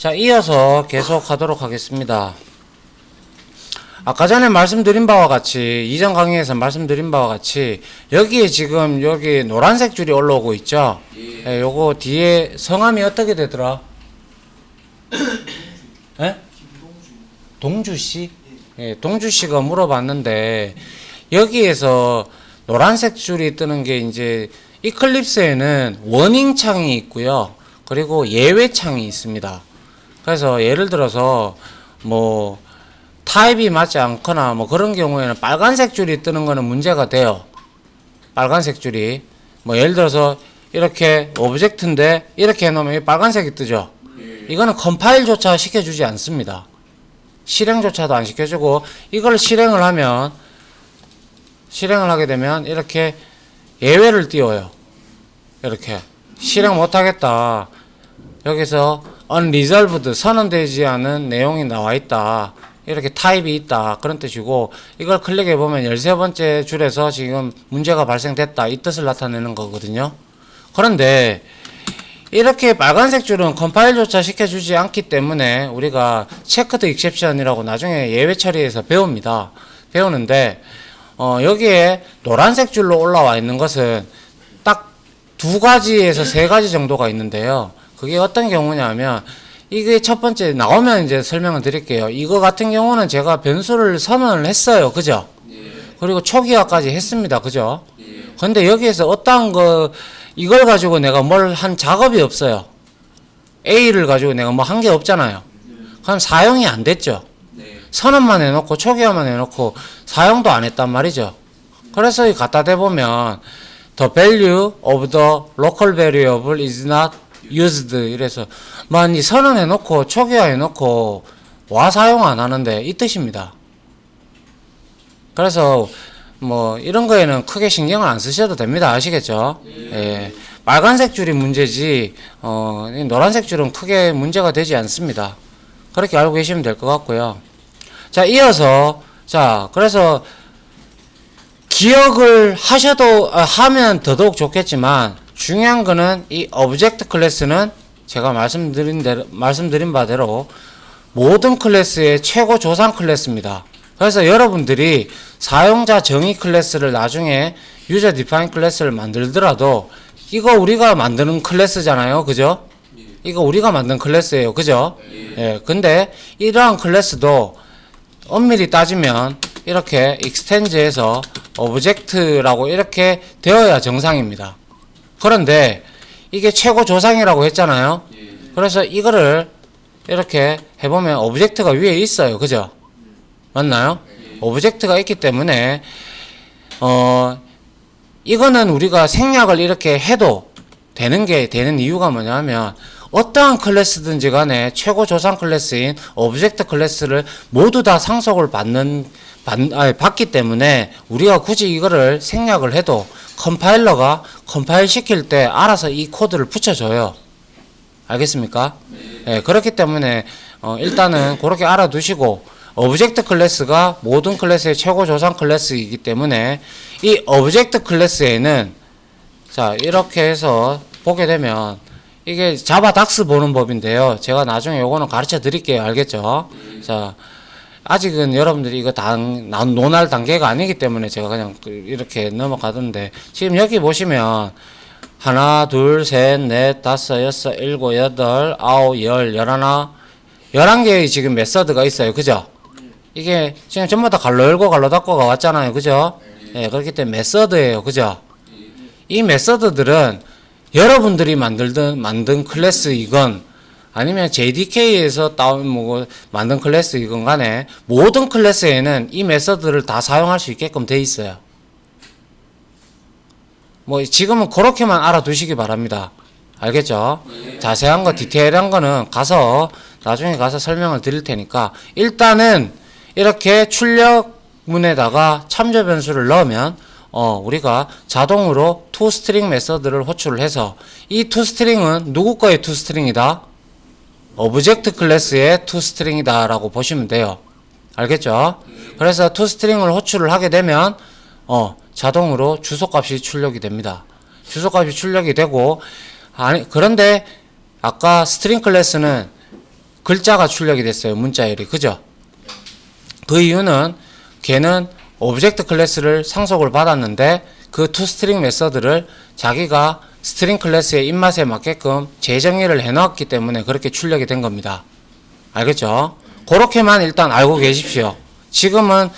자, 이어서 계속 하도록 하겠습니다. 아까 전에 말씀드린 바와 같이, 이전 강의에서 말씀드린 바와 같이, 여기에 지금 여기 노란색 줄이 올라오고 있죠? 예, 요거 뒤에 성함이 어떻게 되더라? 예? 동주씨? 예, 동주씨가 물어봤는데, 여기에서 노란색 줄이 뜨는 게 이제, 이클립스에는 워닝 창이 있고요. 그리고 예외 창이 있습니다. 그래서 예를 들어서, 뭐, 타입이 맞지 않거나 뭐 그런 경우에는 빨간색 줄이 뜨는 거는 문제가 돼요. 빨간색 줄이. 뭐 예를 들어서 이렇게 오브젝트인데 이렇게 해놓으면 빨간색이 뜨죠. 이거는 컴파일조차 시켜주지 않습니다. 실행조차도 안 시켜주고, 이걸 실행을 하게 되면 이렇게 예외를 띄워요. 이렇게 실행 못하겠다, 여기서 unresolved, 선언되지 않은 내용이 나와 있다, 이렇게 타입이 있다, 그런 뜻이고, 이걸 클릭해 보면 13번째 줄에서 지금 문제가 발생됐다, 이 뜻을 나타내는 거거든요. 그런데 이렇게 빨간색 줄은 컴파일조차 시켜주지 않기 때문에 우리가 체크드 익셉션이라고 나중에 예외 처리에서 배우는데, 여기에 노란색 줄로 올라와 있는 것은 딱 2가지에서 3가지 정도가 있는데요. 그게 어떤 경우냐면, 이게 첫 번째 나오면 이제 설명을 드릴게요. 이거 같은 경우는 제가 변수를 선언을 했어요. 그죠? 그리고 초기화까지 했습니다. 그죠? 근데 여기에서 어떠한 이걸 가지고 내가 뭘 한 작업이 없어요. A를 가지고 내가 뭐 한 게 없잖아요. 그럼 사용이 안 됐죠. 선언만 해놓고 초기화만 해놓고 사용도 안 했단 말이죠. 그래서 이 갖다 대보면 the value of the local variable is not used, 이래서 만 이 선언해놓고 초기화해놓고 와 사용 안 하는데 이 뜻입니다. 그래서 뭐 이런 거에는 크게 신경을 안 쓰셔도 됩니다. 아시겠죠? 예. 빨간색 줄이 문제지 노란색 줄은 크게 문제가 되지 않습니다. 그렇게 알고 계시면 될 것 같고요. 자, 이어서, 자, 그래서 기억을 하면 더더욱 좋겠지만, 중요한 거는 이 오브젝트 클래스는 제가 말씀드린 바대로 모든 클래스의 최고 조상 클래스입니다. 그래서 여러분들이 사용자 정의 클래스를 나중에 유저 디파인 클래스를 만들더라도 이거 우리가 만드는 클래스잖아요. 그죠? 이거 우리가 만든 클래스예요. 그죠? 예. 근데 이러한 클래스도 엄밀히 따지면 이렇게 익스텐즈에서 오브젝트라고 이렇게 되어야 정상입니다. 그런데 이게 최고 조상이라고 했잖아요. 그래서 이거를 이렇게 해보면 오브젝트가 위에 있어요. 그죠? 맞나요? 오브젝트가 있기 때문에 이거는 우리가 생략을 이렇게 해도 되는 이유가 뭐냐면, 어떠한 클래스든지 간에 최고 조상 클래스인 오브젝트 클래스를 모두 다 상속을 받기 때문에 우리가 굳이 이거를 생략을 해도 컴파일러가 컴파일 시킬 때 알아서 이 코드를 붙여줘요. 알겠습니까? 예, 그렇기 때문에 일단은 그렇게 알아두시고, 오브젝트 클래스가 모든 클래스의 최고 조상 클래스이기 때문에 이 오브젝트 클래스에는, 자, 이렇게 해서 보게 되면 이게 자바 닥스 보는 법인데요. 제가 나중에 요거는 가르쳐 드릴게요. 알겠죠? 자, 아직은 여러분들이 이거 논할 단계가 아니기 때문에 제가 그냥 이렇게 넘어가던데, 지금 여기 보시면 하나, 둘, 셋, 넷, 다섯, 여섯, 일곱, 여덟, 아홉, 열, 열하나, 11개의 지금 메서드가 있어요. 그죠? 이게 지금 전부 다 갈로 열고 갈로 닫고가 왔잖아요. 그죠? 예, 그렇기 때문에 메서드예요. 그죠? 이 메서드들은 여러분들이 만든 클래스이건 아니면 JDK에서 만든 클래스이건 간에 모든 클래스에는 이 메서드를 다 사용할 수 있게끔 돼 있어요. 뭐 지금은 그렇게만 알아두시기 바랍니다. 알겠죠? 자세한 거, 디테일한 거는 나중에 가서 설명을 드릴 테니까, 일단은 이렇게 출력문에다가 참조 변수를 넣으면 우리가 자동으로 toString 메서드를 호출을 해서, 이 toString은 누구 거의 toString이다? 오브젝트 클래스의 toString이다 라고 보시면 돼요. 알겠죠? 그래서 toString을 호출을 하게 되면 자동으로 주소값이 출력이 됩니다. 주소값이 출력이 되고, 그런데 아까 스트링 클래스는 글자가 출력이 됐어요. 문자열이. 그죠? 그 이유는 걔는 오브젝트 클래스를 상속을 받았는데 그 toString 메서드를 자기가 스트링 클래스의 입맛에 맞게끔 재정의를 해놨기 때문에 그렇게 출력이 된 겁니다. 알겠죠? 그렇게만 일단 알고 계십시오. 지금은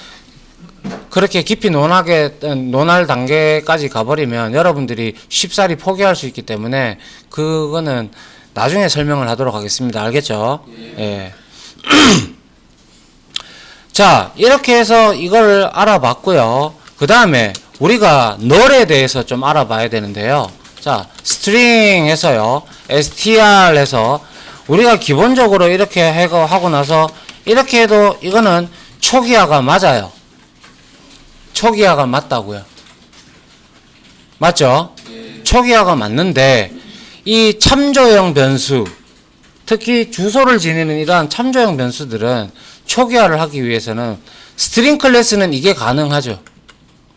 그렇게 깊이 논할 단계까지 가버리면 여러분들이 쉽사리 포기할 수 있기 때문에 그거는 나중에 설명을 하도록 하겠습니다. 알겠죠? 예. 자, 이렇게 해서 이걸 알아봤고요. 그 다음에 우리가 널에 대해서 좀 알아봐야 되는데요. 자, string에서요, str에서 우리가 기본적으로 이렇게 하고 나서 이렇게 해도 이거는 초기화가 맞아요. 초기화가 맞다고요. 맞죠? 초기화가 맞는데 이 참조형 변수, 특히 주소를 지니는 이러한 참조형 변수들은 초기화를 하기 위해서는 스트링 클래스는 이게 가능하죠.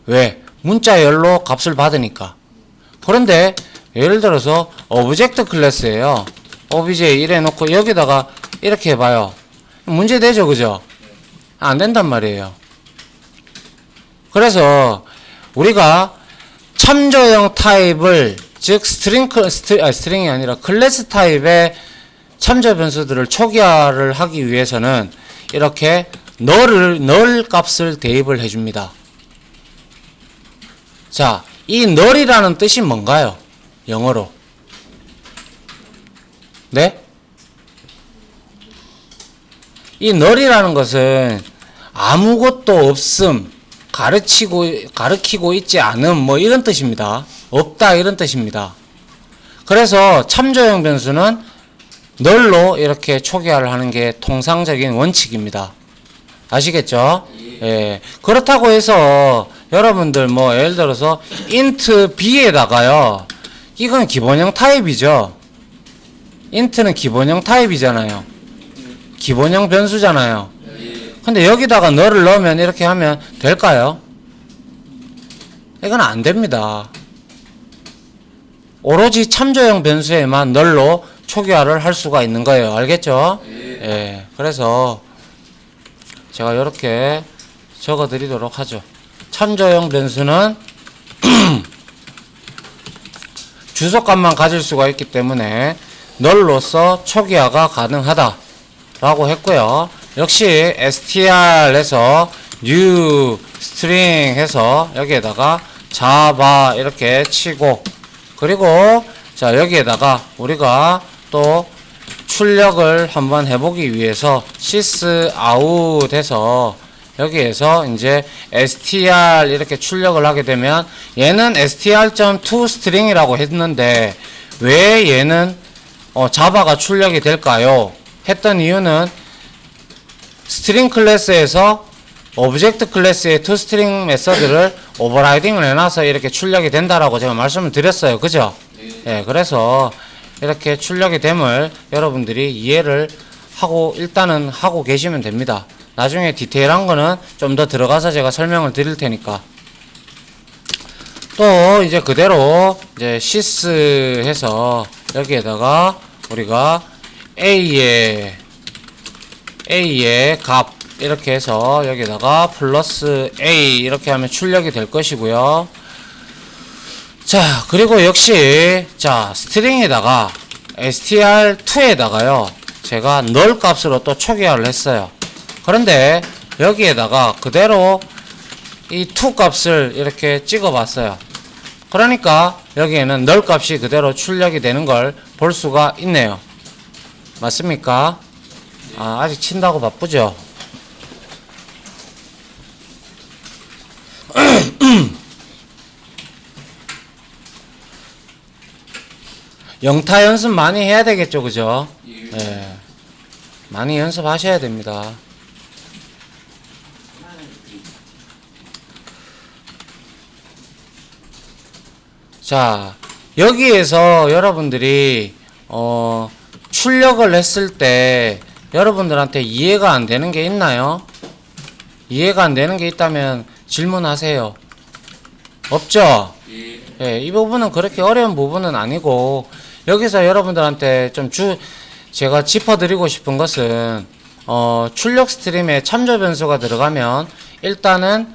왜? 문자열로 값을 받으니까. 그런데 예를 들어서 오브젝트 클래스예요. obj 이래 놓고 여기다가 이렇게 해봐요. 문제 되죠, 그죠? 안 된단 말이에요. 그래서 우리가 참조형 타입을, 즉 스트링이 아니라 클래스 타입의 참조 변수들을 초기화를 하기 위해서는 이렇게 널 값을 대입을 해줍니다. 자, 이 널이라는 뜻이 뭔가요? 영어로. 네? 이 널이라는 것은 아무것도 없음, 가르치고 있지 않음, 뭐 이런 뜻입니다. 없다 이런 뜻입니다. 그래서 참조형 변수는 널로 이렇게 초기화를 하는 게 통상적인 원칙입니다. 아시겠죠? 예. 그렇다고 해서 여러분들 뭐 예를 들어서 int b에다가요, 이건 기본형 타입이죠. int는 기본형 타입이잖아요. 기본형 변수잖아요. 근데 여기다가 널을 넣으면 이렇게 하면 될까요? 이건 안 됩니다. 오로지 참조형 변수에만 널로 초기화를 할 수가 있는 거예요. 알겠죠? 예. 그래서 제가 이렇게 적어 드리도록 하죠. 참조형 변수는 주소값만 가질 수가 있기 때문에 널로서 초기화가 가능하다 라고 했고요. 역시 str에서 new string 해서 여기에다가 java 이렇게 치고, 그리고 자 여기에다가 우리가 또 출력을 한번 해보기 위해서 sysout 해서 여기에서 이제 str 이렇게 출력을 하게 되면 얘는 str.toString이라고 했는데 왜 얘는 자바가 출력이 될까요? 했던 이유는 스트링 클래스에서 오브젝트 클래스의 toString 메서드를 오버라이딩을 해놔서 이렇게 출력이 된다라고 제가 말씀을 드렸어요. 그죠? 예, 그래서 이렇게 출력이 됨을 여러분들이 이해를 하고 일단은 하고 계시면 됩니다. 나중에 디테일한 거는 좀 더 들어가서 제가 설명을 드릴 테니까. 또 이제 그대로 이제 sys 해서 여기에다가 우리가 A의 값 이렇게 해서 여기다가 플러스 A 이렇게 하면 출력이 될 것이고요. 자, 그리고 역시 자 스트링에다가 str2에다가요 제가 널 값으로 또 초기화를 했어요. 그런데 여기에다가 그대로 이 to 값을 이렇게 찍어 봤어요. 그러니까 여기에는 널 값이 그대로 출력이 되는 걸 볼 수가 있네요. 맞습니까? 아, 아직 친다고 바쁘죠? 영타 연습 많이 해야 되겠죠, 그죠? 네. 많이 연습하셔야 됩니다. 자, 여기에서 여러분들이 출력을 했을 때 여러분들한테 이해가 안 되는 게 있나요? 이해가 안 되는 게 있다면 질문하세요. 없죠? 예, 이 부분은 그렇게 어려운 부분은 아니고 여기서 여러분들한테 좀 제가 짚어드리고 싶은 것은 출력 스트림에 참조 변수가 들어가면 일단은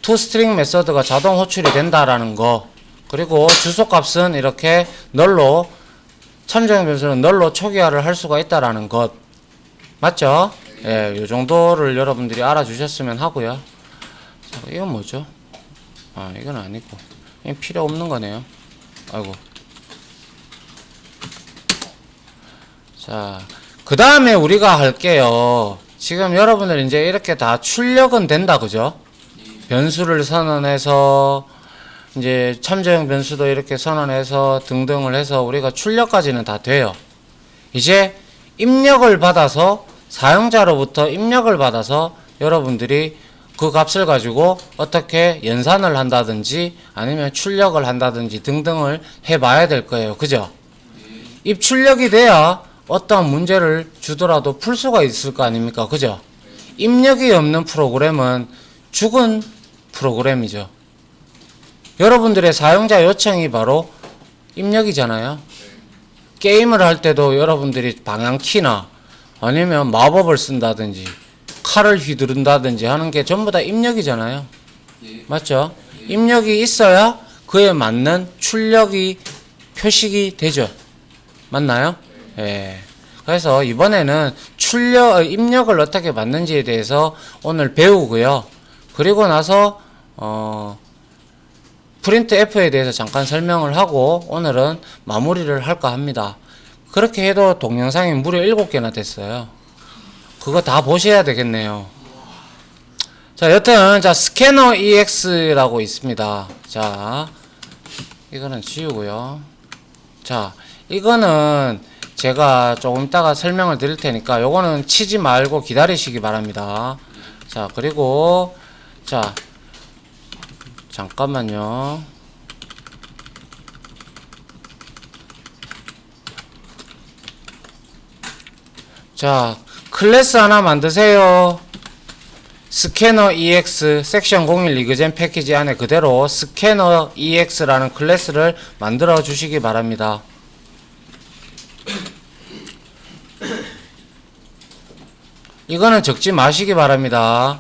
toString 메서드가 자동 호출이 된다라는 거, 그리고 주소값은 이렇게 널로 참조형 변수는 널로 초기화를 할 수가 있다라는 것 맞죠? 예, 요 정도를 여러분들이 알아주셨으면 하고요. 자, 이건 뭐죠? 이건 아니고 이건 필요 없는 거네요. 아이고. 자, 그 다음에 우리가 할게요. 지금 여러분들 이제 이렇게 다 출력은 된다, 그죠? 변수를 선언해서 이제 참조형 변수도 이렇게 선언해서 등등을 해서 우리가 출력까지는 다 돼요. 이제 입력을 받아서 사용자로부터 입력을 받아서 여러분들이 그 값을 가지고 어떻게 연산을 한다든지 아니면 출력을 한다든지 등등을 해봐야 될 거예요. 그죠? 입출력이 돼야 어떠한 문제를 주더라도 풀 수가 있을 거 아닙니까? 그죠? 입력이 없는 프로그램은 죽은 프로그램이죠. 여러분들의 사용자 요청이 바로 입력이잖아요. 게임을 할 때도 여러분들이 방향키나 아니면 마법을 쓴다든지 칼을 휘두른다든지 하는 게 전부 다 입력이잖아요. 맞죠? 입력이 있어야 그에 맞는 출력이 표식이 되죠. 맞나요? 예. 그래서 이번에는 입력을 어떻게 받는지에 대해서 오늘 배우고요. 그리고 나서 printf에 대해서 잠깐 설명을 하고 오늘은 마무리를 할까 합니다. 그렇게 해도 동영상이 무려 7개나 됐어요. 그거 다 보셔야 되겠네요. 자, 여튼 자, 스캐너 EX라고 있습니다. 자, 이거는 지우고요. 자, 이거는 제가 조금 이따가 설명을 드릴 테니까 요거는 치지 말고 기다리시기 바랍니다. 자, 그리고 자, 잠깐만요. 자, 클래스 하나 만드세요. 스캐너 EX 섹션 01 리그젠 패키지 안에 그대로 스캐너 EX라는 클래스를 만들어 주시기 바랍니다. 이거는 적지 마시기 바랍니다.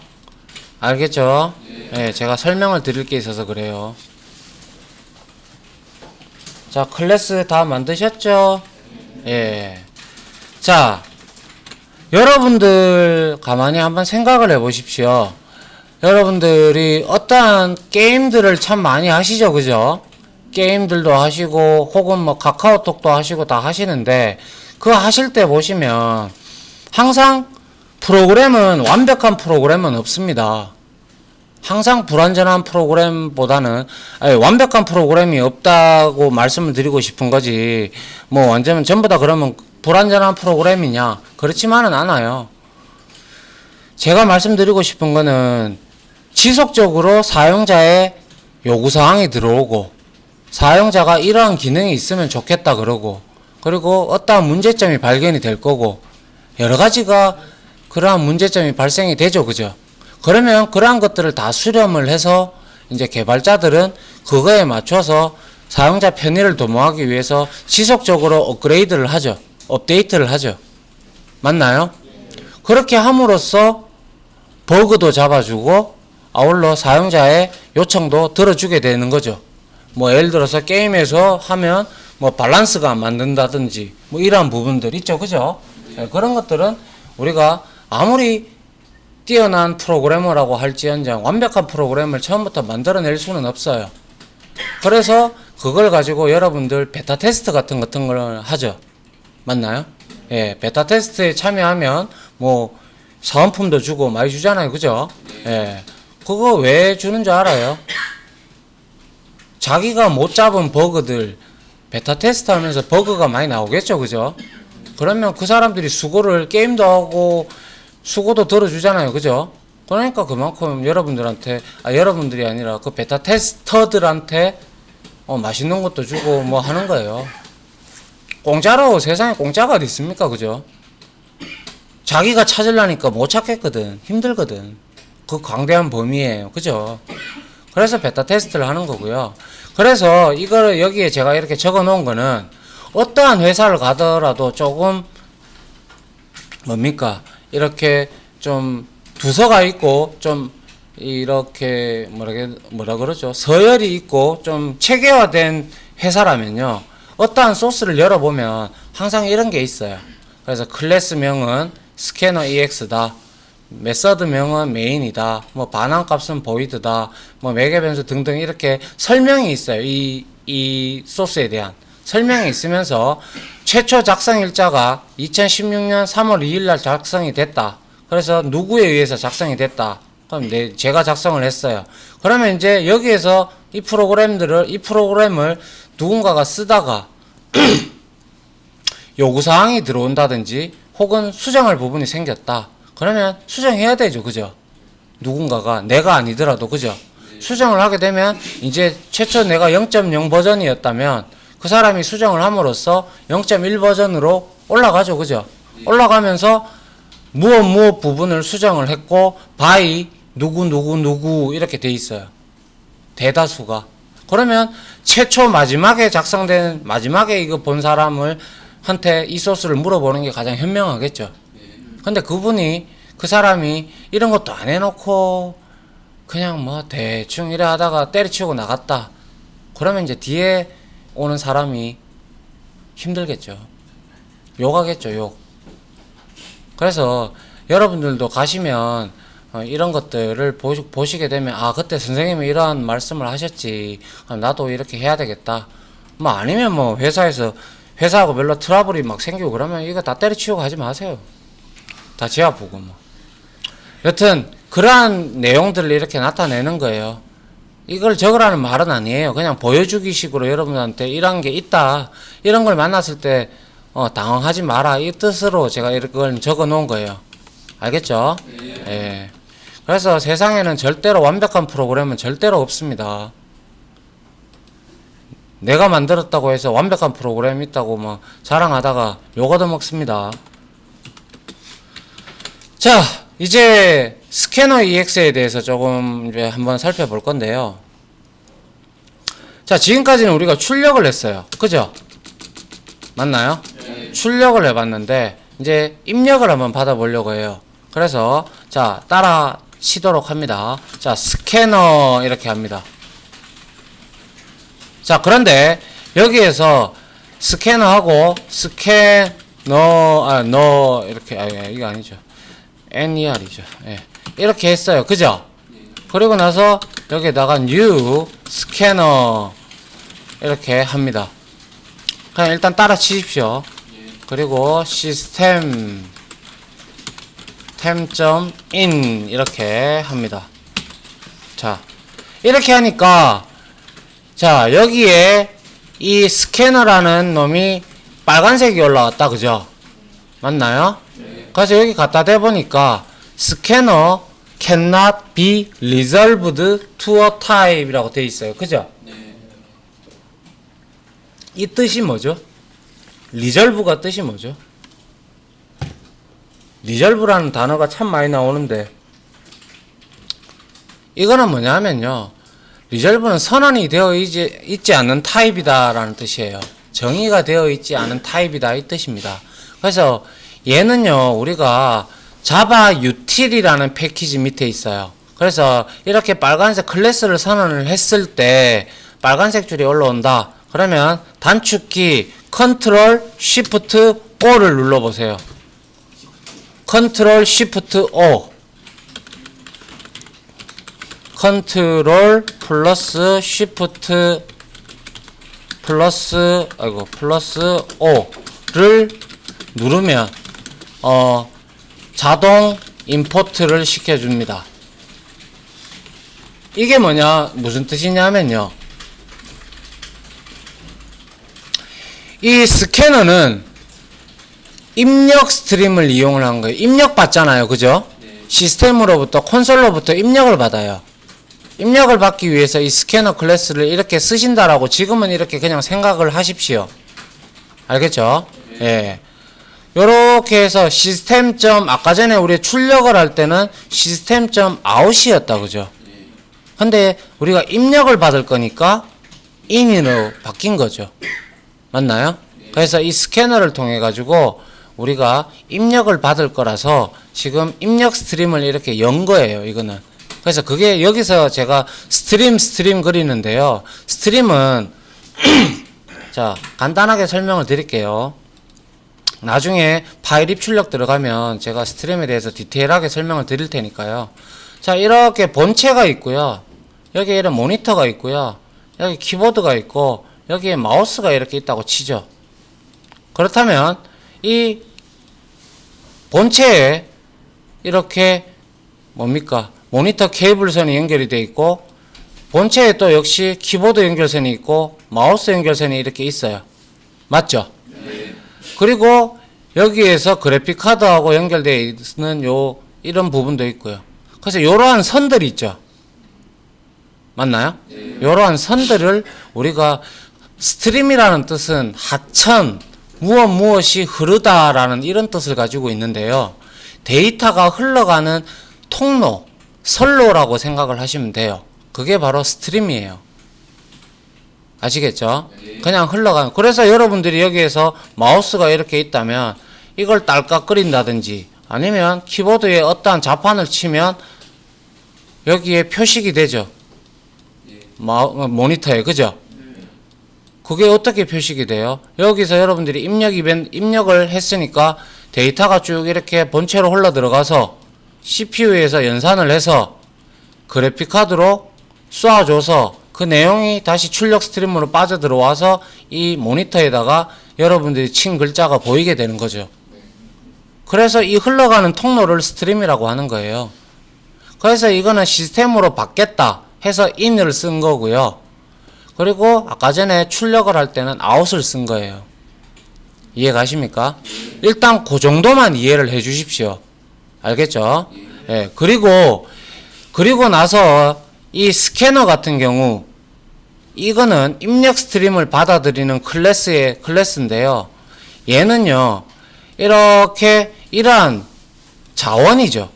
알겠죠? 네, 제가 설명을 드릴 게 있어서 그래요. 자, 클래스 다 만드셨죠? 예. 자, 여러분들 가만히 한번 생각을 해 보십시오. 여러분들이 어떠한 게임들을 참 많이 하시죠, 그죠? 게임들도 하시고 혹은 뭐 카카오톡도 하시고 다 하시는데 그거 하실 때 보시면 항상 프로그램은 완벽한 프로그램은 없습니다. 항상 불완전한 프로그램보다는 완벽한 프로그램이 없다고 말씀을 드리고 싶은 거지 뭐 완전 전부 다 그러면 불완전한 프로그램이냐? 그렇지만은 않아요. 제가 말씀드리고 싶은 거는 지속적으로 사용자의 요구사항이 들어오고 사용자가 이러한 기능이 있으면 좋겠다 그러고 그리고 어떠한 문제점이 발견이 될 거고 여러 가지가 그러한 문제점이 발생이 되죠. 그죠? 그러면 그러한 것들을 다 수렴을 해서 이제 개발자들은 그거에 맞춰서 사용자 편의를 도모하기 위해서 지속적으로 업그레이드를 하죠. 업데이트를 하죠. 맞나요? 그렇게 함으로써 버그도 잡아주고 아울러 사용자의 요청도 들어주게 되는 거죠. 뭐 예를 들어서 게임에서 하면 뭐 밸런스가 안 맞는다든지 뭐 이러한 부분들 있죠. 그죠? 네, 그런 것들은 우리가 아무리 뛰어난 프로그래머라고 할지언정 완벽한 프로그램을 처음부터 만들어낼 수는 없어요. 그래서 그걸 가지고 여러분들 베타 테스트 같은 걸 하죠. 맞나요? 예, 베타 테스트에 참여하면 뭐 사은품도 주고 많이 주잖아요. 그죠? 예. 그거 왜 주는 줄 알아요? 자기가 못 잡은 버그들 베타 테스트 하면서 버그가 많이 나오겠죠. 그죠? 그러면 그 사람들이 수고를 게임도 하고 수고도 들어주잖아요. 그죠? 그러니까 그만큼 여러분들한테 여러분들이 아니라 그 베타 테스터들한테 맛있는 것도 주고 뭐 하는 거예요. 공짜로 세상에 공짜가 어디 있습니까? 그죠? 자기가 찾으려니까 못 찾겠거든. 힘들거든. 그 광대한 범위에요. 그죠? 그래서 베타 테스트를 하는 거고요. 그래서 이거를 여기에 제가 이렇게 적어 놓은 거는 어떠한 회사를 가더라도 조금 뭡니까 이렇게 좀 두서가 있고 좀 이렇게 뭐라 그러죠 서열이 있고 좀 체계화된 회사라면요 어떠한 소스를 열어보면 항상 이런 게 있어요. 그래서 클래스명은 스캐너 EX다. 메서드명은 메인이다. 뭐 반환값은 보이드다. 뭐 매개 변수 등등 이렇게 설명이 있어요. 이 소스에 대한 설명이 있으면서 최초 작성 일자가 2016년 3월 2일 날 작성이 됐다. 그래서 누구에 의해서 작성이 됐다. 그럼 제가 작성을 했어요. 그러면 이제 여기에서 이 프로그램을 누군가가 쓰다가 요구사항이 들어온다든지 혹은 수정할 부분이 생겼다. 그러면 수정해야 되죠. 그죠? 누군가가 내가 아니더라도 그죠? 수정을 하게 되면 이제 최초 내가 0.0 버전이었다면 그 사람이 수정을 함으로써 0.1 버전으로 올라가죠. 그죠? 올라가면서 무엇 부분을 수정을 했고 by 누구 이렇게 돼 있어요. 대다수가. 그러면 최초 마지막에 작성된 마지막에 이거 본 사람을 한테 이 소스를 물어보는 게 가장 현명하겠죠. 근데 그분이 그 사람이 이런 것도 안 해놓고 그냥 뭐 대충 이래 하다가 때려치우고 나갔다. 그러면 이제 뒤에 오는 사람이 힘들겠죠. 욕하겠죠, 욕. 그래서 여러분들도 가시면 이런 것들을 보시게 되면 아 그때 선생님이 이러한 말씀을 하셨지 나도 이렇게 해야 되겠다. 뭐 아니면 뭐 회사하고 별로 트러블이 막 생기고 그러면 이거 다 때려치우고 하지 마세요. 다 제 아프고 뭐. 여튼 그러한 내용들을 이렇게 나타내는 거예요. 이걸 적으라는 말은 아니에요. 그냥 보여주기 식으로 여러분한테 이런 게 있다. 이런 걸 만났을 때 당황하지 마라. 이 뜻으로 제가 이걸 적어 놓은 거예요. 알겠죠? 예. 그래서 세상에는 절대로 완벽한 프로그램은 절대로 없습니다. 내가 만들었다고 해서 완벽한 프로그램이 있다고 뭐 자랑하다가 욕 얻어먹습니다. 자, 이제 스캐너 EX에 대해서 조금 이제 한번 살펴볼 건데요. 자, 지금까지는 우리가 출력을 했어요. 그죠? 맞나요? 네. 출력을 해봤는데 이제 입력을 한번 받아보려고 해요. 그래서 자, 따라 치도록 합니다. 자, 스캐너 이렇게 합니다. 자, 그런데 여기에서 스캐너하고 너 이렇게 이거 아니죠. NER이죠. 예. 이렇게 했어요. 그죠? 그리고 나서 여기에다가 new 스캐너 이렇게 합니다. 그냥 일단 따라 치십시오. 그리고 시스템 템.in 이렇게 합니다. 자, 이렇게 하니까 자, 여기에 이 스캐너라는 놈이 빨간색이 올라왔다. 그죠? 맞나요? 그래서 여기 갖다 대보니까 스캐너 cannot be resolved to a type 이라고 되어 있어요. 그죠? 이 뜻이 뭐죠? resolve가 뜻이 뭐죠? resolve라는 단어가 참 많이 나오는데 이거는 뭐냐면요. resolve는 선언이 되어 있지 않는 타입이다 라는 뜻이에요. 정의가 되어 있지 않은 타입이다 이 뜻입니다. 그래서 얘는요 우리가 자바 util이라는 패키지 밑에 있어요. 그래서 이렇게 빨간색 클래스를 선언을 했을 때 빨간색 줄이 올라온다. 그러면 단축키 Ctrl Shift O를 눌러보세요. Ctrl Shift O Ctrl 플러스 Shift 플러스 O를 누르면 자동 임포트를 시켜줍니다. 이게 뭐냐 무슨 뜻이냐면요 이 스캐너는 입력 스트림을 이용을 한 거예요. 입력 받잖아요. 그죠? 시스템으로부터 콘솔로부터 입력을 받아요. 입력을 받기 위해서 이 스캐너 클래스를 이렇게 쓰신다라고 지금은 이렇게 그냥 생각을 하십시오. 알겠죠? 예. 요렇게 해서 아까 전에 우리 출력을 할 때는 시스템.out이었다. 그죠? 근데 우리가 입력을 받을 거니까 in으로 바뀐 거죠. 맞나요? 그래서 이 스캐너를 통해 가지고 우리가 입력을 받을 거라서 지금 입력 스트림을 이렇게 연 거예요. 이거는. 그래서 그게 여기서 제가 스트림 그리는데요. 스트림은 자, 간단하게 설명을 드릴게요. 나중에 파일 입출력 들어가면 제가 스트림에 대해서 디테일하게 설명을 드릴 테니까요. 자, 이렇게 본체가 있고요. 여기에 이런 모니터가 있고요. 여기 키보드가 있고 여기에 마우스가 이렇게 있다고 치죠. 그렇다면 이 본체에 이렇게 뭡니까? 모니터 케이블선이 연결이 되어 있고 본체에 또 역시 키보드 연결선이 있고 마우스 연결선이 이렇게 있어요. 맞죠? 네. 그리고 여기에서 그래픽 카드하고 연결되어 있는 이런 부분도 있고요. 그래서 이러한 선들이 있죠. 맞나요? 네. 이러한 선들을 우리가 스트림이라는 뜻은 하천, 무엇이 흐르다라는 이런 뜻을 가지고 있는데요. 데이터가 흘러가는 통로, 선로라고 생각을 하시면 돼요. 그게 바로 스트림이에요. 아시겠죠? 그냥 흘러가는. 그래서 여러분들이 여기에서 마우스가 이렇게 있다면 이걸 딸깍거린다든지 아니면 키보드에 어떠한 자판을 치면 여기에 표식이 되죠. 모니터에. 그죠? 그게 어떻게 표식이 돼요? 여기서 여러분들이 입력을 했으니까 데이터가 쭉 이렇게 본체로 흘러 들어가서 CPU에서 연산을 해서 그래픽카드로 쏴줘서 그 내용이 다시 출력 스트림으로 빠져 들어와서 이 모니터에다가 여러분들이 친 글자가 보이게 되는 거죠. 그래서 이 흘러가는 통로를 스트림이라고 하는 거예요. 그래서 이거는 시스템으로 받겠다 해서 in을 쓴 거고요. 그리고 아까 전에 출력을 할 때는 out을 쓴 거예요. 이해 가십니까? 일단 그 정도만 이해를 해 주십시오. 알겠죠? 예. 그리고 나서 이 스캐너 같은 경우 이거는 입력 스트림을 받아들이는 클래스인데요. 얘는요. 이렇게 이러한 자원이죠.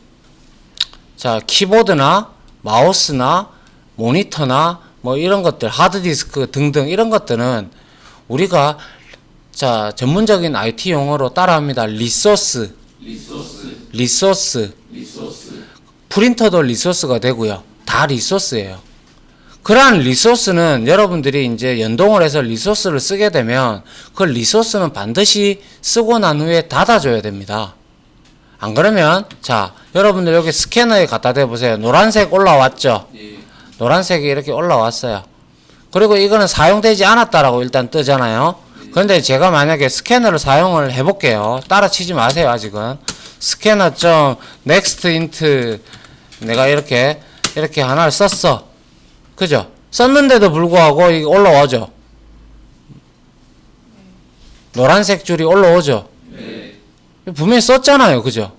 자, 키보드나 마우스나 모니터나 뭐 이런 것들, 하드디스크 등등 이런 것들은 우리가 자, 전문적인 IT 용어로 따라합니다. 리소스. 프린터도 리소스가 되고요. 다 리소스예요. 그러한 리소스는 여러분들이 이제 연동을 해서 리소스를 쓰게 되면 그 리소스는 반드시 쓰고 난 후에 닫아줘야 됩니다. 안 그러면 자, 여러분들 여기 스캐너에 갖다 대보세요. 노란색 올라왔죠? 노란색이 이렇게 올라왔어요. 그리고 이거는 사용되지 않았다라고 일단 뜨잖아요. 그런데 제가 만약에 스캐너를 사용을 해볼게요. 따라치지 마세요, 아직은. 스캐너 좀 next int 내가 이렇게 하나를 썼어. 그죠? 썼는데도 불구하고 이게 올라오죠? 노란색 줄이 올라오죠? 분명히 썼잖아요. 그죠?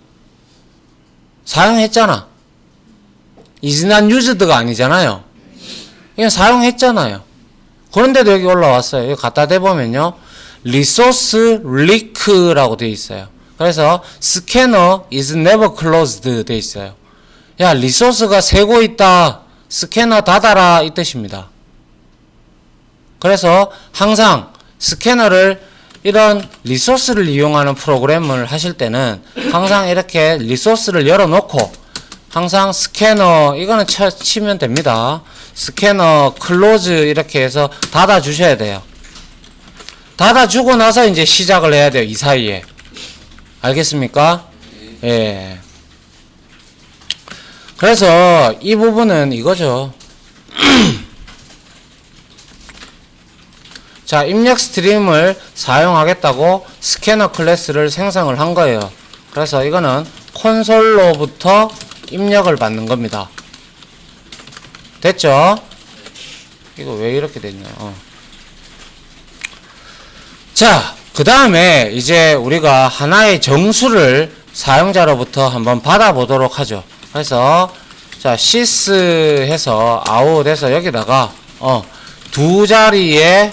사용했잖아. is not used가 아니잖아요. 이건 사용했잖아요. 그런데도 여기 올라왔어요. 여기 갖다 대보면요. resource leak라고 되어 있어요. 그래서 scanner is never closed 되어 있어요. 야, 리소스가 새고 있다. 스캐너 닫아라. 이 뜻입니다. 그래서 항상 스캐너를 이런 리소스를 이용하는 프로그램을 하실 때는 항상 이렇게 리소스를 열어놓고 항상 스캐너 이거는 치면 됩니다. 스캐너 클로즈 이렇게 해서 닫아 주셔야 돼요. 닫아 주고 나서 이제 시작을 해야 돼요. 이 사이에. 알겠습니까? 예. 그래서 이 부분은 이거죠. 자, 입력 스트림을 사용하겠다고 스캐너 클래스를 생성을 한 거예요. 그래서 이거는 콘솔로부터 입력을 받는 겁니다. 됐죠? 이거 왜 이렇게 됐냐? 자, 그 다음에 이제 우리가 하나의 정수를 사용자로부터 한번 받아보도록 하죠. 그래서 자, sys 해서 out 해서 여기다가 두 자리의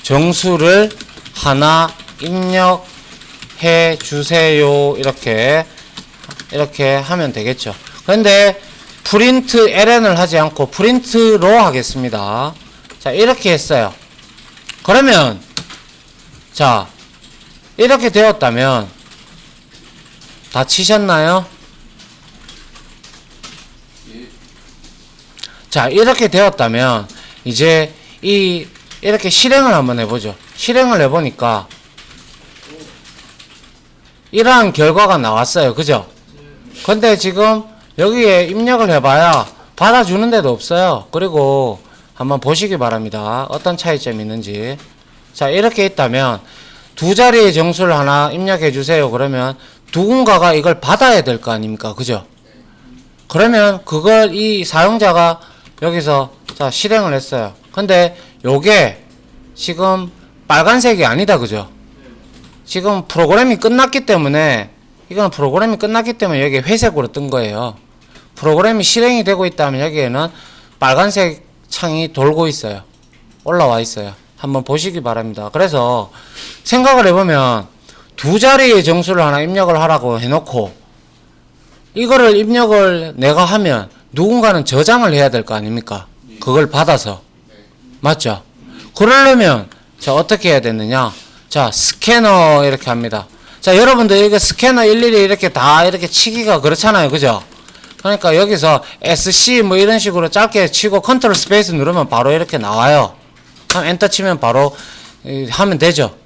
정수를 하나 입력해 주세요. 이렇게 하면 되겠죠. 그런데 print ln을 하지 않고 print로 하겠습니다. 자, 이렇게 했어요. 그러면 자, 이렇게 되었다면 다 치셨나요? 자, 이렇게 되었다면 이제 이렇게 실행을 한번 해보죠. 실행을 해보니까 이러한 결과가 나왔어요. 그죠? 근데 지금 여기에 입력을 해봐야 받아주는 데도 없어요. 그리고 한번 보시기 바랍니다. 어떤 차이점이 있는지. 자, 이렇게 있다면 두 자리의 정수를 하나 입력해 주세요. 그러면 누군가가 이걸 받아야 될 거 아닙니까? 그죠? 그러면 그걸 이 사용자가 여기서 자, 실행을 했어요. 근데 요게 지금 빨간색이 아니다. 그죠? 지금 프로그램이 끝났기 때문에 이건 프로그램이 끝났기 때문에 여기 회색으로 뜬 거예요. 프로그램이 실행이 되고 있다면 여기에는 빨간색 창이 돌고 있어요. 올라와 있어요. 한번 보시기 바랍니다. 그래서 생각을 해보면 두 자리의 정수를 하나 입력을 하라고 해놓고 이거를 입력을 내가 하면 누군가는 저장을 해야 될 거 아닙니까? 그걸 받아서. 맞죠? 그러려면 자, 어떻게 해야 되느냐? 자, 스캐너 이렇게 합니다. 자, 여러분들 이거 스캐너 일일이 이렇게 다 이렇게 치기가 그렇잖아요. 그죠? 그러니까 여기서 SC 뭐 이런 식으로 짧게 치고 컨트롤 스페이스 누르면 바로 이렇게 나와요. 그럼 엔터 치면 바로 하면 되죠.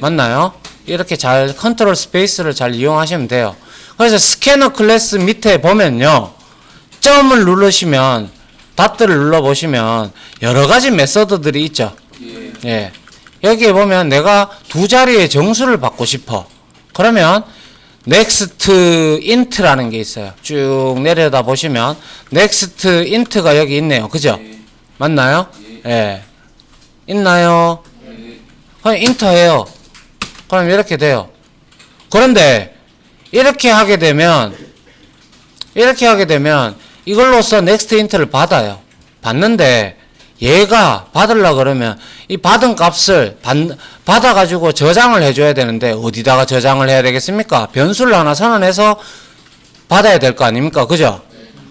맞나요? 이렇게 잘 컨트롤 스페이스를 잘 이용하시면 돼요. 그래서 스캐너 클래스 밑에 보면요. 점을 누르시면 닷들을 눌러보시면 여러가지 메서드들이 있죠. 예. 여기에 보면 내가 두 자리의 정수를 받고 싶어. 그러면 next int라는 게 있어요. 쭉 내려다 보시면 next int가 여기 있네요. 그죠? 맞나요? 예. 있나요? 그럼 인터해요. 그럼 이렇게 돼요. 그런데 이렇게 하게 되면 이걸로써 next int를 받아요. 받는데 얘가 받으려 그러면 이 받은 값을 받아가지고 저장을 해줘야 되는데 어디다가 저장을 해야 되겠습니까? 변수를 하나 선언해서 받아야 될 거 아닙니까? 그죠?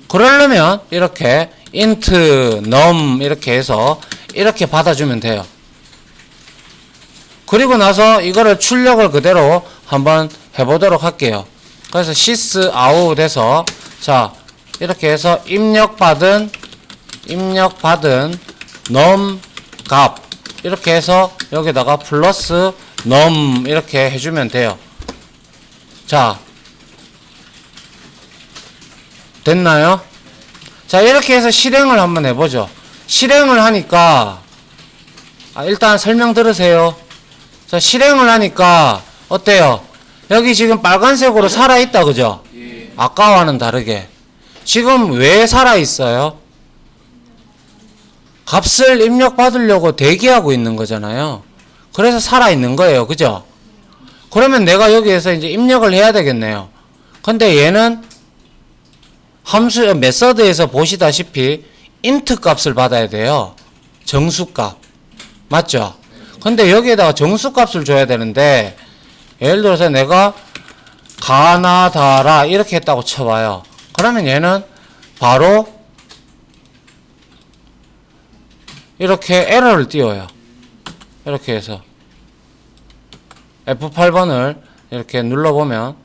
그러려면 이렇게 int num 이렇게 해서 이렇게 받아주면 돼요. 그리고 나서 이거를 출력을 그대로 한번 해보도록 할게요. 그래서 sys out 해서 자 이렇게 해서 입력받은 num 값 이렇게 해서 여기다가 플러스 num 이렇게 해주면 돼요. 자 됐나요? 자 이렇게 해서 실행을 한번 해보죠. 실행을 하니까 일단 설명 들으세요. 자 실행을 하니까 어때요? 여기 지금 빨간색으로 살아있다 그죠? 아까와는 다르게 지금 왜 살아있어요? 값을 입력받으려고 대기하고 있는 거잖아요. 그래서 살아있는 거예요. 그죠? 그러면 내가 여기에서 이제 입력을 해야 되겠네요. 근데 얘는 함수, 메서드에서 보시다시피 int 값을 받아야 돼요. 정수값. 맞죠? 근데 여기에다가 정수값을 줘야 되는데 예를 들어서 내가 가나다라 이렇게 했다고 쳐봐요. 그러면 얘는 바로 이렇게 에러를 띄워요. 이렇게 해서 F8번을 이렇게 눌러보면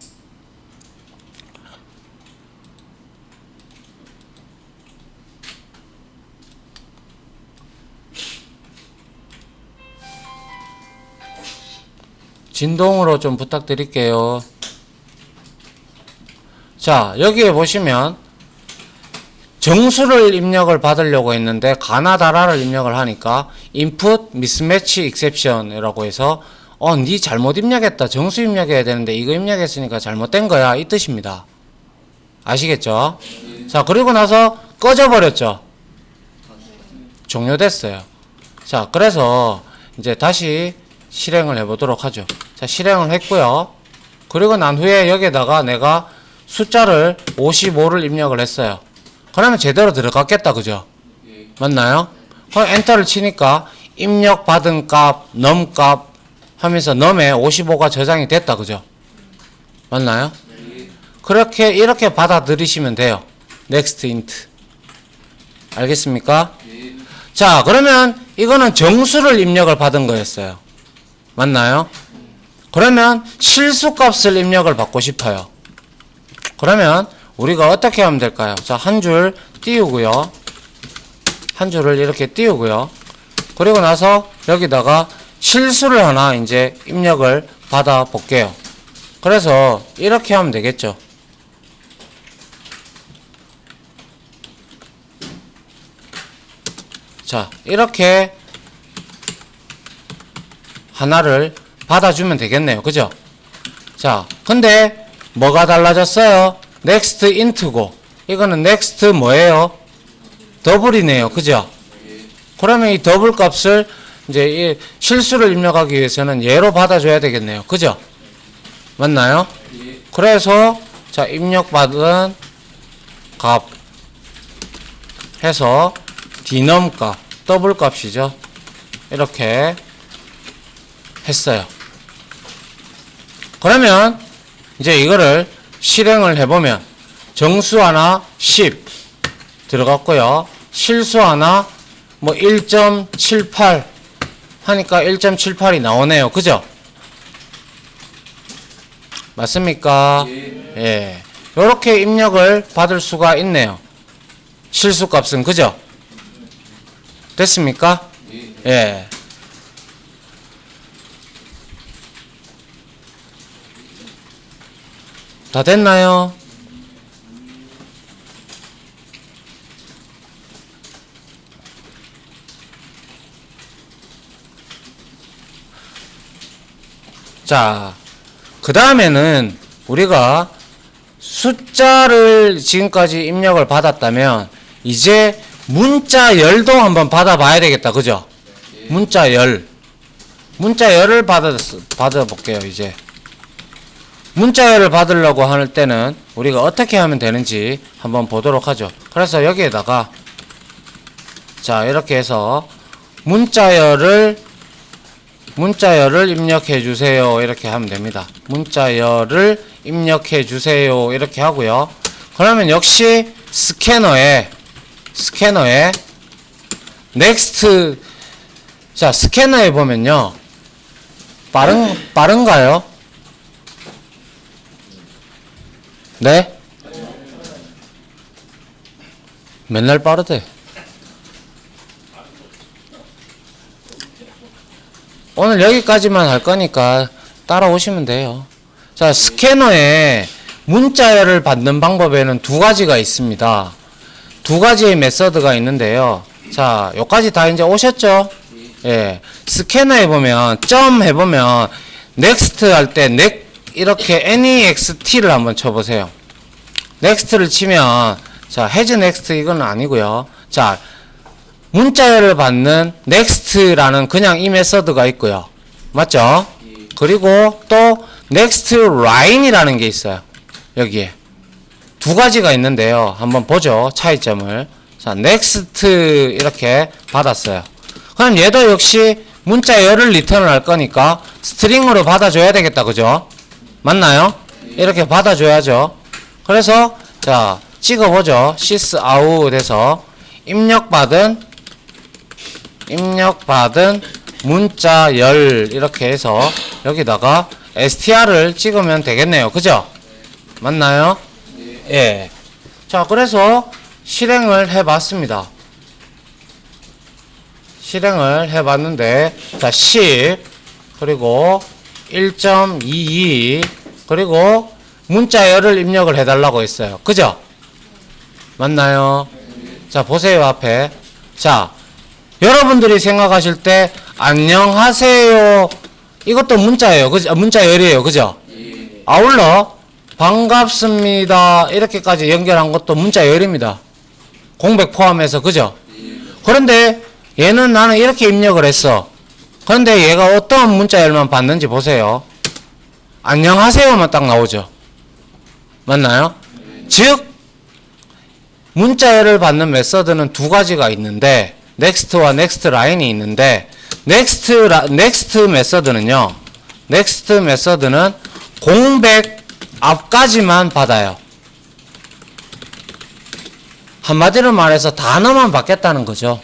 진동으로 좀 부탁드릴게요. 자 여기에 보시면 정수를 입력을 받으려고 했는데 가나다라를 입력을 하니까 input mismatch exception이라고 해서 니 잘못 입력했다. 정수 입력해야 되는데 이거 입력했으니까 잘못된 거야. 이 뜻입니다. 아시겠죠? 자 그리고 나서 꺼져버렸죠. 종료됐어요. 자 그래서 이제 다시 실행을 해보도록 하죠. 자 실행을 했고요. 그리고 난 후에 여기에다가 내가 숫자를 55를 입력을 했어요. 그러면 제대로 들어갔겠다. 그죠? 맞나요? 그럼 엔터를 치니까 입력 받은 값, num 값 하면서 num에 55가 저장이 됐다. 그죠? 맞나요? 그렇게 이렇게 받아들이시면 돼요. next int. 알겠습니까? 자 그러면 이거는 정수를 입력을 받은 거였어요. 맞나요? 그러면 실수값을 입력을 받고 싶어요. 그러면 우리가 어떻게 하면 될까요? 자, 한 줄 띄우고요. 한 줄을 이렇게 띄우고요. 그리고 나서 여기다가 실수를 하나 이제 입력을 받아 볼게요. 그래서 이렇게 하면 되겠죠. 자, 이렇게 하나를 받아주면 되겠네요. 그죠? 자, 근데 뭐가 달라졌어요? next int고 이거는 next 뭐예요? 더블이네요. 그죠? 그러면 이 더블 값을 이제 이 실수를 입력하기 위해서는 얘로 받아줘야 되겠네요. 그죠? 맞나요? 그래서 자, 입력받은 값 해서 denom 값, 더블 값이죠. 이렇게 했어요. 그러면 이제 이거를 실행을 해보면 정수 하나 10 들어갔고요. 실수 하나 뭐 1.78 하니까 1.78이 나오네요. 그죠? 맞습니까? 예. 요렇게 입력을 받을 수가 있네요. 실수 값은. 그죠? 됐습니까? 예. 다 됐나요? 자, 그 다음에는 우리가 숫자를 지금까지 입력을 받았다면 이제 문자열도 한번 받아봐야 되겠다. 그죠? 문자열. 문자열을 받아볼게요. 이제 문자열을 받으려고 할 때는 우리가 어떻게 하면 되는지 한번 보도록 하죠. 그래서 여기에다가 자, 이렇게 해서 문자열을 입력해 주세요. 이렇게 하면 됩니다. 문자열을 입력해 주세요. 이렇게 하고요. 그러면 역시 스캐너에 next. 자, 스캐너에 보면요. 빠른가요? 네? 맨날 빠르대. 오늘 여기까지만 할 거니까 따라오시면 돼요. 자, 스캐너에 문자열을 받는 방법에는 두 가지가 있습니다. 두 가지의 메서드가 있는데요. 자, 요까지 다 이제 오셨죠? 예. 스캐너에 보면, 점 해보면, next 할 때, 이렇게 next를 한번 쳐보세요. next를 치면, 자, has next 이건 아니고요. 자, 문자열을 받는 next라는 그냥 이 메서드가 있고요. 맞죠? 그리고 또 next line이라는 게 있어요. 여기에 두 가지가 있는데요. 한번 보죠. 차이점을. 자, next 이렇게 받았어요. 그럼 얘도 역시 문자열을 리턴을 할 거니까 스트링으로 받아줘야 되겠다. 그죠? 맞나요? 이렇게 받아줘야죠. 그래서 자, 찍어보죠. sysout 에서 입력받은 문자열 이렇게 해서 여기다가 str을 찍으면 되겠네요. 그죠? 맞나요? 예. 자, 그래서 실행을 해봤습니다. 실행을 해봤는데, 자, 10, 그리고 1.22, 그리고 문자열을 입력을 해달라고 했어요. 그죠? 맞나요? 자, 보세요, 앞에. 자, 여러분들이 생각하실 때, 안녕하세요. 이것도 문자예요. 그죠? 문자열이에요. 그죠? 아울러, 반갑습니다. 이렇게까지 연결한 것도 문자열입니다. 공백 포함해서. 그죠? 그런데 얘는 나는 이렇게 입력을 했어. 그런데 얘가 어떤 문자열만 받는지 보세요. 안녕하세요만 딱 나오죠. 맞나요? 즉, 문자열을 받는 메서드는 두 가지가 있는데, next와 next line이 있는데, next 메서드는요, next 메서드는 공백 앞까지만 받아요. 한마디로 말해서 단어만 받겠다는 거죠.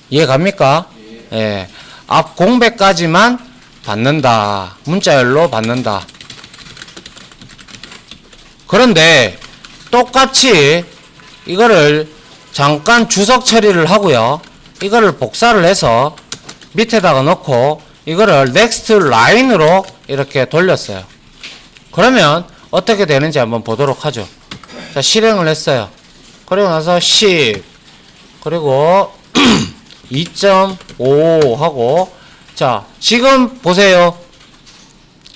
이해 갑니까? 예. 앞 공백까지만 받는다. 문자열로 받는다. 그런데 똑같이 이거를 잠깐 주석 처리를 하고요. 이거를 복사를 해서 밑에다가 넣고 이거를 next line으로 이렇게 돌렸어요. 그러면 어떻게 되는지 한번 보도록 하죠. 자, 실행을 했어요. 그리고 나서 10 그리고 2.5 하고 자, 지금 보세요.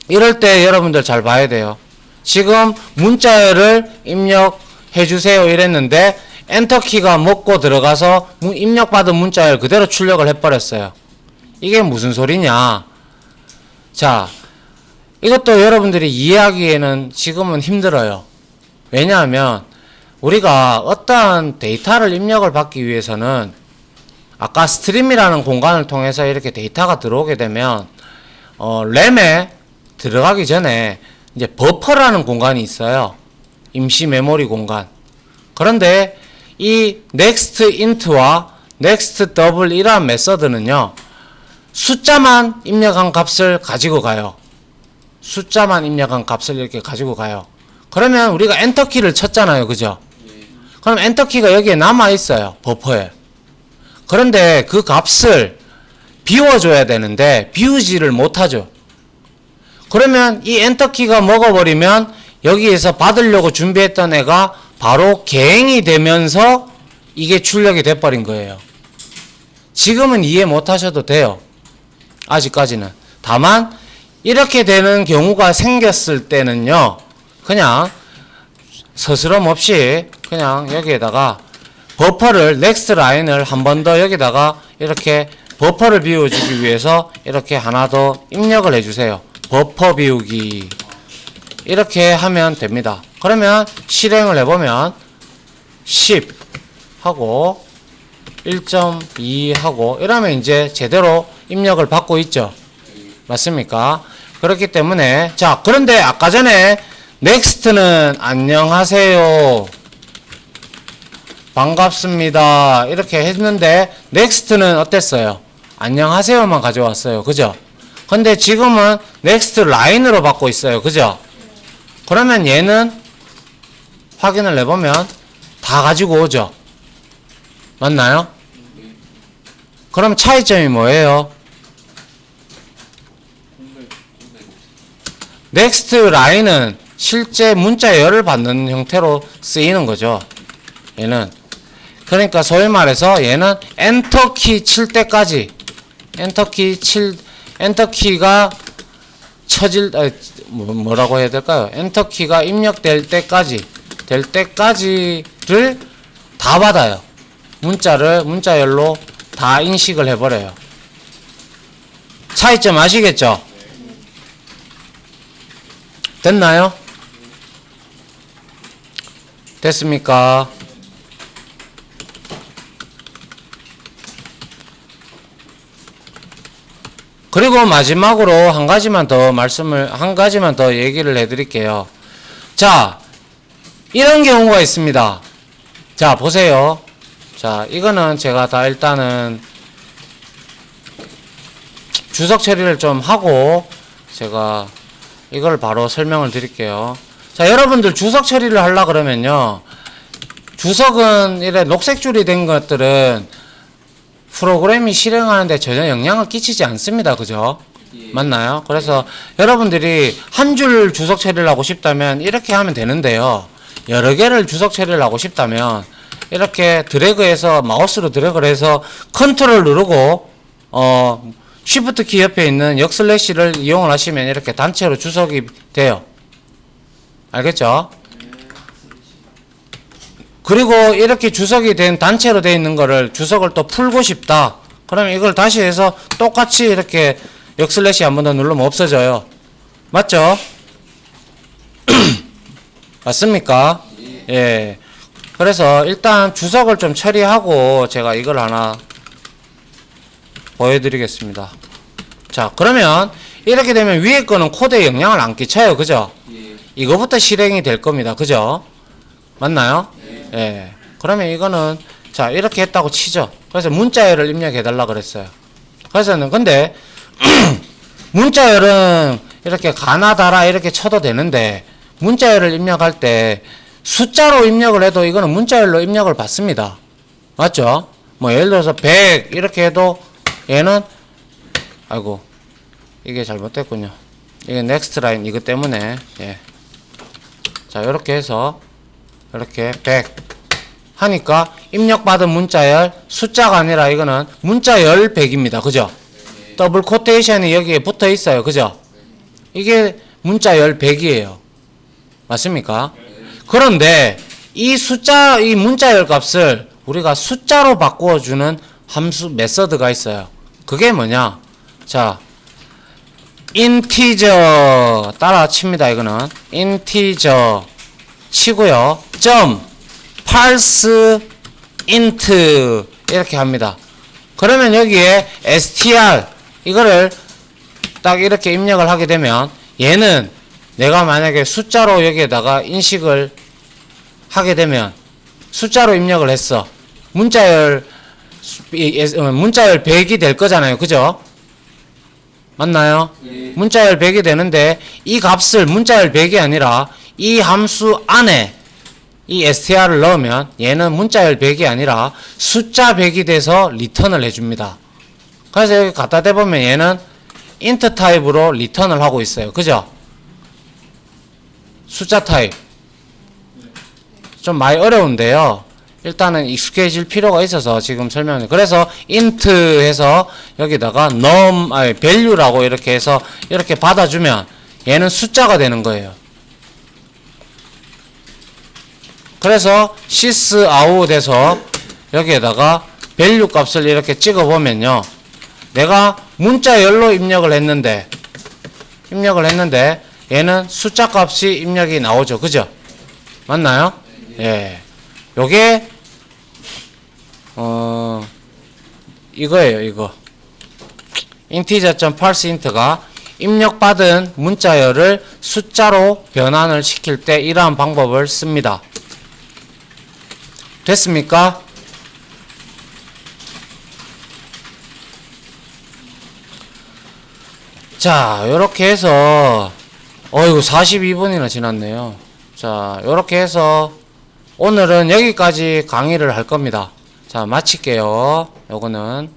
이럴 때 여러분들 잘 봐야 돼요. 지금 문자열을 입력해 주세요 이랬는데 엔터키가 먹고 들어가서 입력받은 문자열 그대로 출력을 해버렸어요. 이게 무슨 소리냐. 자, 이것도 여러분들이 이해하기에는 지금은 힘들어요. 왜냐하면 우리가 어떠한 데이터를 입력을 받기 위해서는 아까 스트림이라는 공간을 통해서 이렇게 데이터가 들어오게 되면 램에 들어가기 전에 이제 버퍼라는 공간이 있어요. 임시 메모리 공간. 그런데 이 next int와 next double 이라는 메서드는요. 숫자만 입력한 값을 가지고 가요. 숫자만 입력한 값을 이렇게 가지고 가요. 그러면 우리가 엔터키를 쳤잖아요. 그죠? 그럼 엔터키가 여기에 남아있어요. 버퍼에. 그런데 그 값을 비워줘야 되는데 비우지를 못하죠. 그러면 이 엔터키가 먹어버리면 여기에서 받으려고 준비했던 애가 바로 개행이 되면서 이게 출력이 돼버린 거예요. 지금은 이해 못하셔도 돼요. 아직까지는. 다만 이렇게 되는 경우가 생겼을 때는요. 그냥 서스럼 없이 그냥 여기에다가 버퍼를 넥스트 라인을 한 번 더 여기다가 이렇게 버퍼를 비워주기 위해서 이렇게 하나 더 입력을 해주세요. 버퍼 비우기 이렇게 하면 됩니다. 그러면 실행을 해보면 10 하고 1.2 하고 이러면 이제 제대로 입력을 받고 있죠. 맞습니까? 그렇기 때문에 자, 그런데 아까 전에 넥스트는 안녕하세요 반갑습니다 이렇게 했는데 넥스트는 어땠어요? 안녕하세요만 가져왔어요. 그죠? 근데 지금은 넥스트 라인으로 받고 있어요. 그죠? 그러면 얘는 확인을 해보면 다 가지고 오죠. 맞나요? 그럼 차이점이 뭐예요? 넥스트 라인은 실제 문자열을 받는 형태로 쓰이는 거죠. 얘는 그러니까 소위 말해서 얘는 엔터키 칠 때까지 엔터키가 쳐질 뭐라고 해야 될까요? 엔터키가 입력될 때까지를 다 받아요. 문자열로 다 인식을 해버려요. 차이점 아시겠죠? 됐나요? 됐습니까? 그리고 마지막으로 한 가지만 더 얘기를 해드릴게요. 자, 이런 경우가 있습니다. 자, 보세요. 자, 이거는 제가 다 일단은 주석 처리를 좀 하고 제가 이걸 바로 설명을 드릴게요. 자, 여러분들 주석 처리를 하려 그러면요. 주석은 이래 녹색 줄이 된 것들은 프로그램이 실행하는데 전혀 영향을 끼치지 않습니다. 그죠? 예. 맞나요? 그래서 여러분들이 한 줄 주석 처리를 하고 싶다면 이렇게 하면 되는데요. 여러 개를 주석 처리를 하고 싶다면 이렇게 드래그해서 마우스로 드래그를 해서 컨트롤 누르고 쉬프트 키 옆에 있는 역슬래시를 이용을 하시면 이렇게 단체로 주석이 돼요. 알겠죠? 그리고 이렇게 주석이 된 단체로 되어 있는 거를 주석을 또 풀고 싶다. 그러면 이걸 다시 해서 똑같이 이렇게 역슬래시 한 번 더 누르면 없어져요. 맞죠? 맞습니까? 예. 그래서 일단 주석을 좀 처리하고 제가 이걸 하나 보여드리겠습니다. 자, 그러면 이렇게 되면 위에 거는 코드에 영향을 안 끼쳐요. 그죠? 이거부터 실행이 될 겁니다. 그죠? 맞나요? 예. 그러면 이거는 자, 이렇게 했다고 치죠. 그래서 문자열을 입력해 달라 그랬어요. 그래서는 근데 문자열은 이렇게 가나다라 이렇게 쳐도 되는데 문자열을 입력할 때 숫자로 입력을 해도 이거는 문자열로 입력을 받습니다. 맞죠? 뭐 예를 들어서 100 이렇게 해도 얘는 아이고 이게 잘못됐군요. 이게 넥스트 라인 이것 때문에 예. 자 이렇게 해서 이렇게 100 하니까 입력받은 문자열 숫자가 아니라 이거는 문자열 100입니다. 그죠? 더블 코테이션이 여기에 붙어 있어요. 그죠? 이게 문자열 100이에요. 맞습니까? 그런데 이 숫자, 이 문자열 값을 우리가 숫자로 바꾸어주는 함수 메서드가 있어요. 그게 뭐냐? 자, 인티저 따라 칩니다. 이거는 인티저 치고요. 점 parse int 이렇게 합니다. 그러면 여기에 str 이거를 딱 이렇게 입력을 하게 되면 얘는 내가 만약에 숫자로 여기에다가 인식을 하게 되면 숫자로 입력을 했어. 문자열 100이 될 거잖아요. 그죠? 맞나요? 네. 문자열 100이 되는데 이 값을 문자열 100이 아니라 이 함수 안에 이 str을 넣으면 얘는 문자열 100이 아니라 숫자 100이 돼서 리턴을 해줍니다. 그래서 여기 갖다 대보면 얘는 int 타입으로 리턴을 하고 있어요. 그죠? 숫자 타입 좀 많이 어려운데요. 일단은 익숙해질 필요가 있어서 지금 설명해. 그래서 int 해서 여기다가 value라고 이렇게 해서 이렇게 받아주면 얘는 숫자가 되는 거예요. 그래서 sysout 해서 여기에다가 value 값을 이렇게 찍어보면요. 내가 문자열로 입력을 했는데 얘는 숫자 값이 입력이 나오죠. 그죠? 맞나요? 예. 요게 이거예요. 이거 integer.parseInt가 입력받은 문자열을 숫자로 변환을 시킬 때 이러한 방법을 씁니다. 됐습니까? 자, 요렇게 해서 어이구 42분이나 지났네요. 자, 요렇게 해서 오늘은 여기까지 강의를 할 겁니다. 자, 마칠게요. 요거는